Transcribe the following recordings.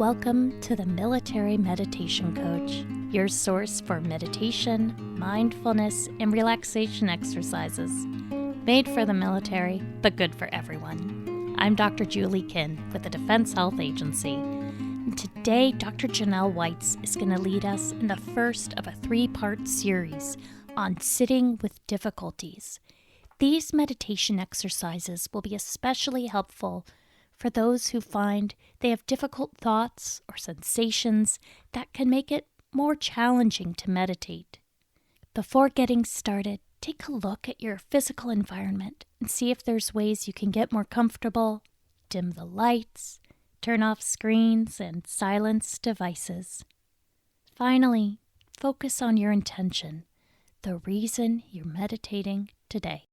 Welcome to the Military Meditation Coach, your source for meditation, mindfulness, and relaxation exercises. Made for the military, but good for everyone. I'm Dr. Julie Kinn with the Defense Health Agency. And today, Dr. Genelle Weits is going to lead us in the first of a 3-part series on sitting with difficulties. These meditation exercises will be especially helpful for those who find they have difficult thoughts or sensations that can make it more challenging to meditate. Before getting started, take a look at your physical environment and see if there's ways you can get more comfortable, dim the lights, turn off screens, and silence devices. Finally, focus on your intention, the reason you're meditating today.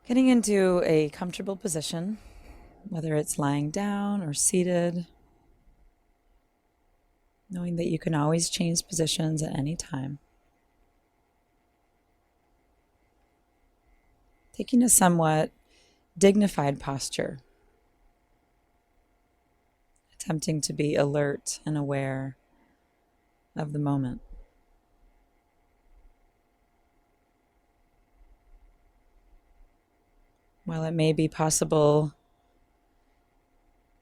Getting into a comfortable position, whether it's lying down or seated, knowing that you can always change positions at any time. Taking a somewhat dignified posture, attempting to be alert and aware of the moment. While it may be possible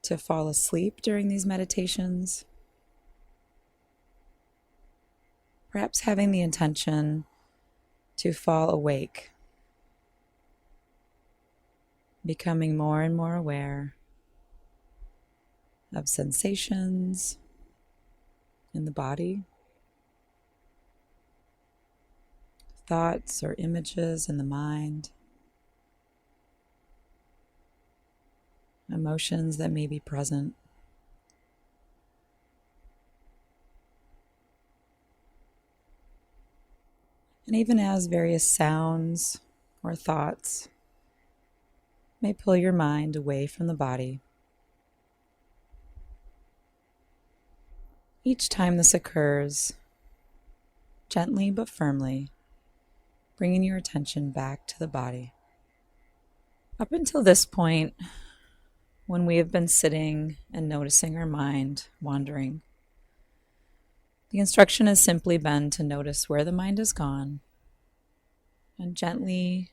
to fall asleep during these meditations, perhaps having the intention to fall awake, becoming more and more aware of sensations in the body, thoughts or images in the mind, emotions that may be present. And even as various sounds or thoughts may pull your mind away from the body, each time this occurs, gently but firmly, bringing your attention back to the body. Up until this point, when we have been sitting and noticing our mind wandering, the instruction has simply been to notice where the mind has gone and gently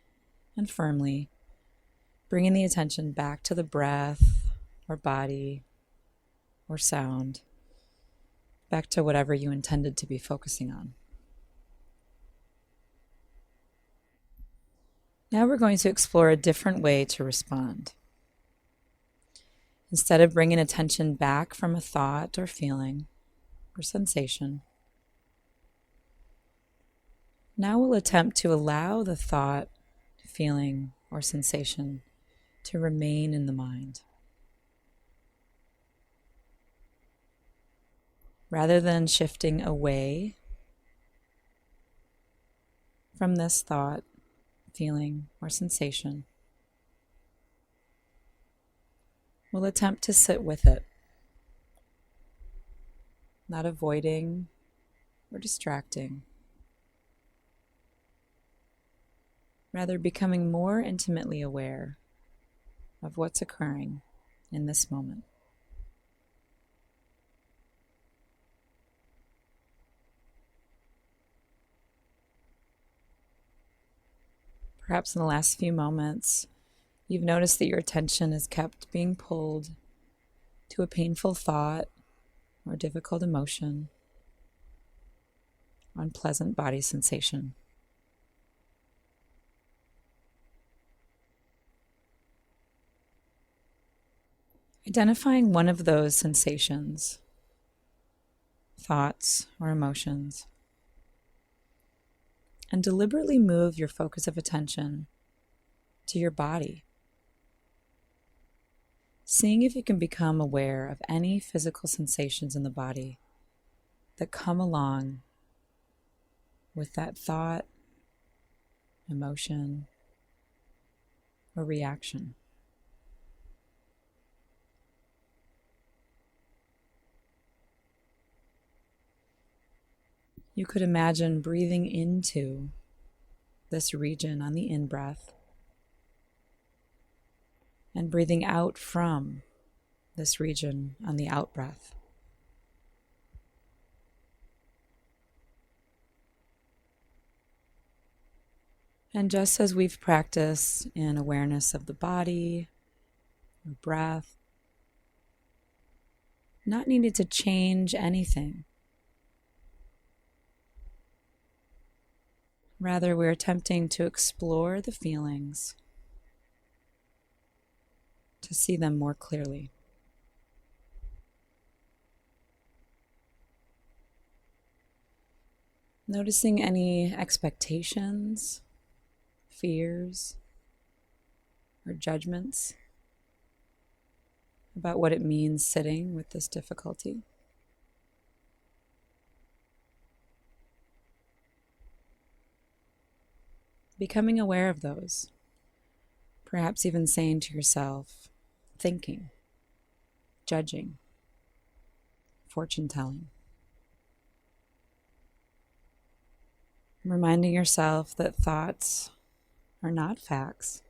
and firmly bringing the attention back to the breath or body or sound, back to whatever you intended to be focusing on. Now we're going to explore a different way to respond. Instead of bringing attention back from a thought or feeling or sensation, now we'll attempt to allow the thought, feeling, or sensation to remain in the mind. Rather than shifting away from this thought, feeling, or sensation, we'll attempt to sit with it, not avoiding or distracting, rather becoming more intimately aware of what's occurring in this moment. Perhaps in the last few moments, you've noticed that your attention is kept being pulled to a painful thought or difficult emotion, unpleasant body sensation. Identifying one of those sensations, thoughts, or emotions, and deliberately move your focus of attention to your body. Seeing if you can become aware of any physical sensations in the body that come along with that thought, emotion, or reaction. You could imagine breathing into this region on the in-breath and breathing out from this region on the out-breath. And just as we've practiced in awareness of the body, or breath, not needed to change anything. Rather, we're attempting to explore the feelings, to see them more clearly. Noticing any expectations, fears, or judgments about what it means sitting with this difficulty. Becoming aware of those, perhaps even saying to yourself, thinking, judging, fortune-telling. Reminding yourself that thoughts are not facts.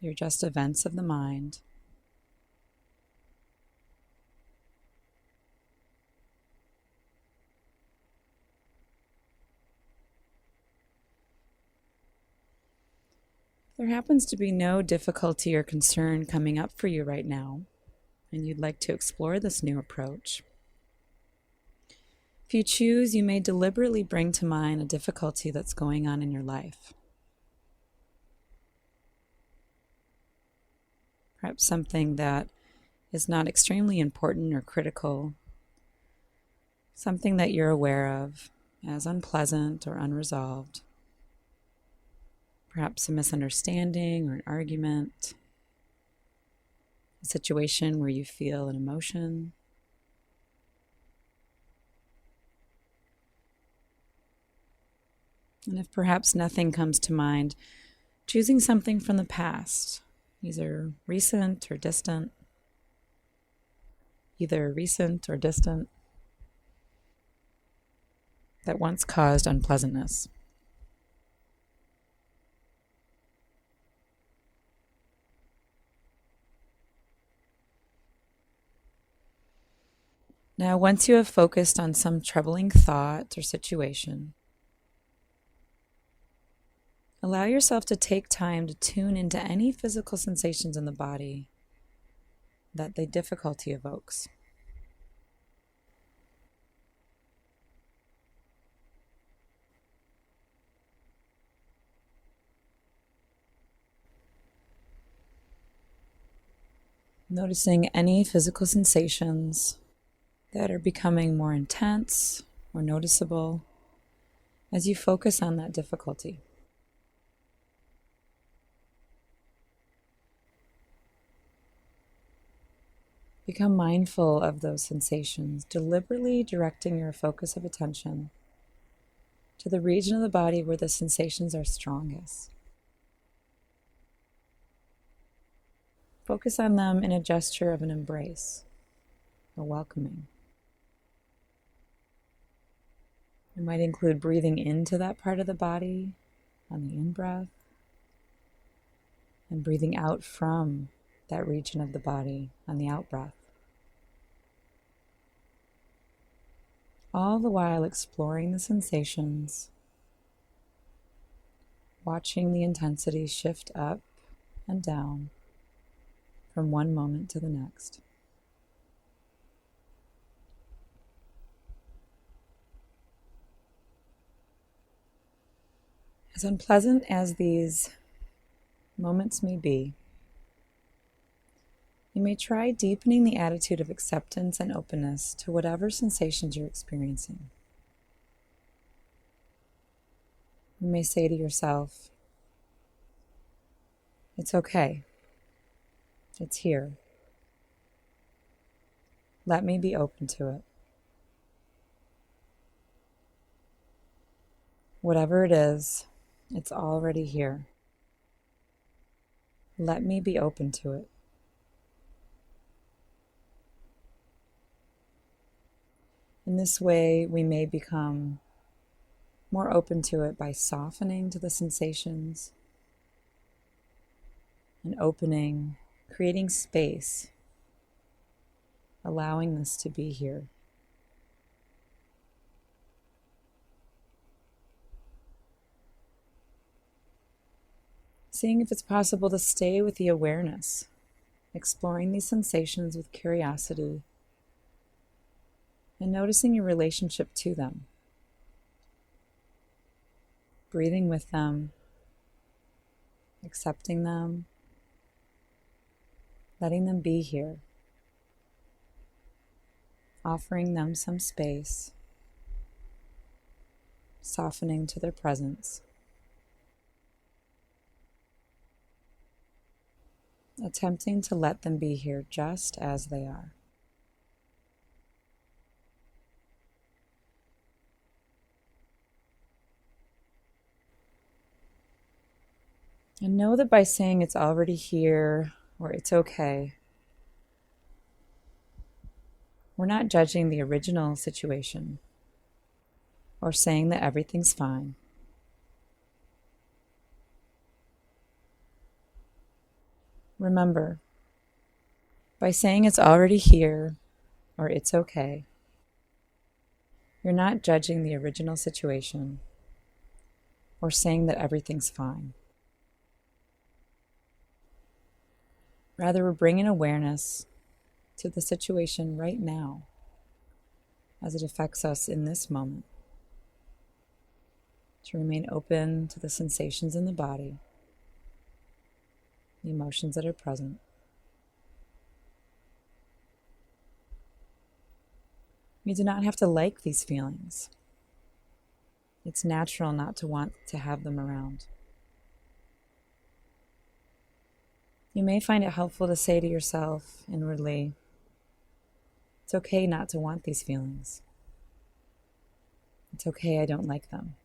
They're just events of the mind. If there happens to be no difficulty or concern coming up for you right now, and you'd like to explore this new approach, if you choose, you may deliberately bring to mind a difficulty that's going on in your life. Perhaps something that is not extremely important or critical, something that you're aware of as unpleasant or unresolved. Perhaps a misunderstanding or an argument, a situation where you feel an emotion. And if perhaps nothing comes to mind, choosing something from the past, either recent or distant, that once caused unpleasantness. Now, once you have focused on some troubling thought or situation, allow yourself to take time to tune into any physical sensations in the body that the difficulty evokes. Noticing any physical sensations that are becoming more intense or noticeable as you focus on that difficulty. Become mindful of those sensations, deliberately directing your focus of attention to the region of the body where the sensations are strongest. Focus on them in a gesture of an embrace, a welcoming. It might include breathing into that part of the body on the in-breath and breathing out from that region of the body on the out-breath. All the while exploring the sensations, watching the intensity shift up and down from one moment to the next. As unpleasant as these moments may be, you may try deepening the attitude of acceptance and openness to whatever sensations you're experiencing. You may say to yourself, "It's okay. It's here. Let me be open to it. Whatever it is, it's already here. Let me be open to it." In this way, we may become more open to it by softening to the sensations and opening, creating space, allowing this to be here. Seeing if it's possible to stay with the awareness, exploring these sensations with curiosity, and noticing your relationship to them. Breathing with them, accepting them, letting them be here, offering them some space, softening to their presence, attempting to let them be here just as they are. And know that by saying it's already here or it's okay, we're not judging the original situation or saying that everything's fine. Remember, by saying it's already here or it's okay, you're not judging the original situation or saying that everything's fine. Rather, we're bringing awareness to the situation right now as it affects us in this moment. To remain open to the sensations in the body, the emotions that are present. We do not have to like these feelings. It's natural not to want to have them around. You may find it helpful to say to yourself inwardly, it's okay not to want these feelings. It's okay I don't like them.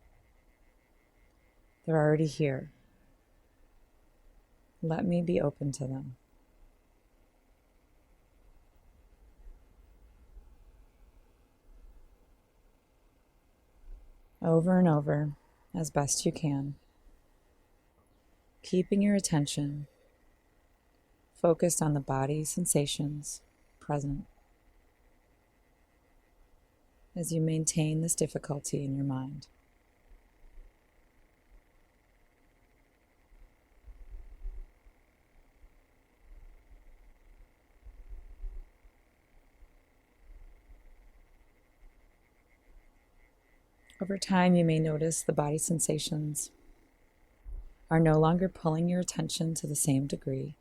They're already here. Let me be open to them. Over and over, as best you can, keeping your attention focused on the body sensations present as you maintain this difficulty in your mind. Over time, you may notice the body sensations are no longer pulling your attention to the same degree.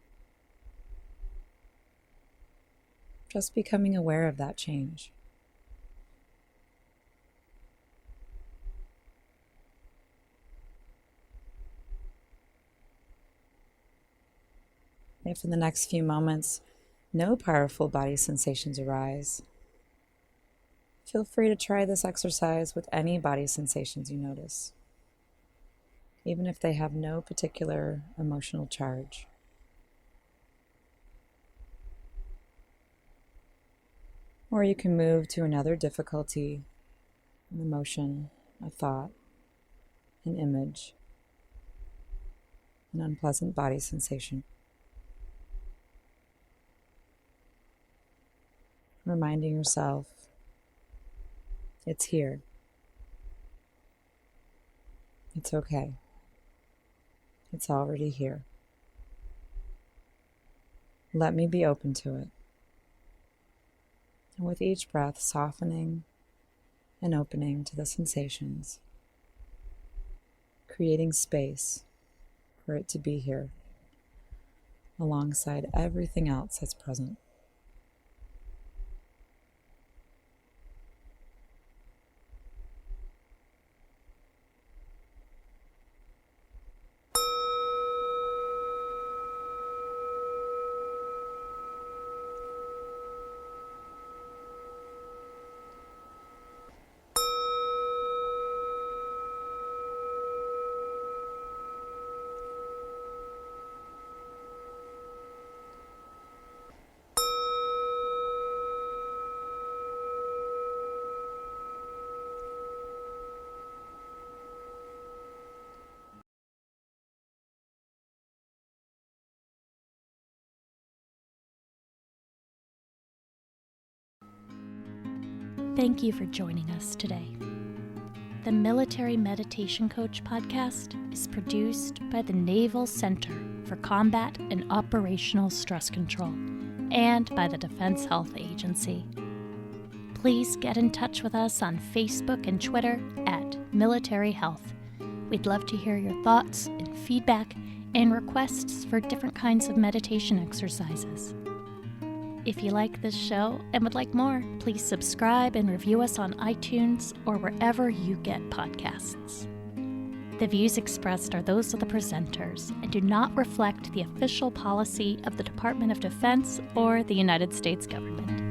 Just becoming aware of that change. If in the next few moments no powerful body sensations arise, feel free to try this exercise with any body sensations you notice, even if they have no particular emotional charge. Or you can move to another difficulty, an emotion, a thought, an image, an unpleasant body sensation. Reminding yourself, it's here. It's okay. It's already here. Let me be open to it. And with each breath, softening and opening to the sensations, creating space for it to be here, alongside everything else that's present. Thank you for joining us today. The Military Meditation Coach podcast is produced by the Naval Center for Combat and Operational Stress Control and by the Defense Health Agency. Please get in touch with us on Facebook and Twitter at Military Health. We'd love to hear your thoughts and feedback and requests for different kinds of meditation exercises. If you like this show and would like more, please subscribe and review us on iTunes or wherever you get podcasts. The views expressed are those of the presenters and do not reflect the official policy of the Department of Defense or the United States government.